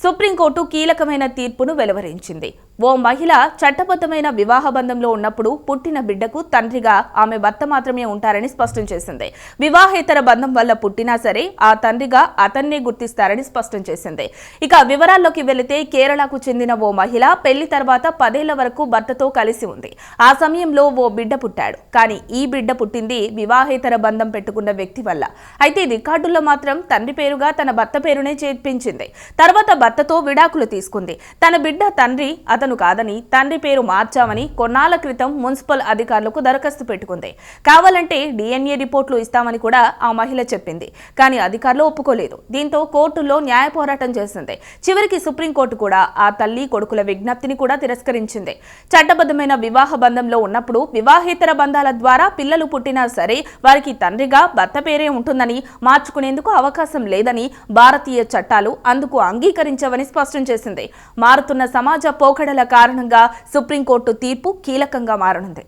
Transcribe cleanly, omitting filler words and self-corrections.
Supreme court కీలకమైన తీర్పును వెలువరించింది. ఓ మహిళ చట్టబద్ధమైన వివాహ బంధంలో ఉన్నప్పుడు పుట్టిన బిడ్డకు తండ్రిగా ఆమె భర్త మాత్రమే ఉంటారని స్పష్టం చేసింది. వివాహేతర బంధం వల్ల పుట్టినా సరే ఆ తండ్రిగా అతన్నే గుర్తిస్తారని స్పష్టం చేసింది. ఇక వివరాల్లోకి వెళితే కేరళకు చెందిన ఓ మహిళ పెళ్లి తర్వాత 10 ఏళ్ల వరకు భర్తతో కలిసి ఉంది. ఆ సమయంలో ఓ బిడ్డ పుట్టాడు. కానీ ఈ బిడ్డ పుట్టింది వివాహేతర బంధం పెట్టుకున్న వ్యక్తి వల్ల. అయితే రికార్డుల్లో మాత్రం తండ్రి పేరుగా తన భర్త పేరునే చేర్పించింది. తర్వాత భర్తతో విడాకులు తీసుకుంది. తన బిడ్డ తండ్రి అతను కాదని తండ్రి పేరు మార్చామని కొన్నాళ్ల క్రితం మున్సిపల్ అధికారులకు దరఖాస్తు పెట్టుకుంది. కావాలంటే DNA రిపోర్టులు ఇస్తామని కూడా ఆ మహిళ చెప్పింది. కానీ అధికారులు ఒప్పుకోలేదు. దీంతో కోర్టుల్లో న్యాయ పోరాటం చేసింది. చివరికి సుప్రీంకోర్టు కూడా ఆ తల్లి కొడుకుల విజ్ఞప్తిని కూడా తిరస్కరించింది. చట్టబద్ధమైన వివాహ బంధంలో ఉన్నప్పుడు వివాహేతర బంధాల ద్వారా పిల్లలు పుట్టినా సరే వారికి తండ్రిగా భర్త పేరే ఉంటుందని మార్చుకునేందుకు అవకాశం లేదని భారతీయ చట్టాలు అందుకు అంగీకరించవని స్పష్టం చేసింది. మారుతున్న సమాజ పోకడల కారణంగా సుప్రీంకోర్టు తీర్పు కీలకంగా మారనుంది.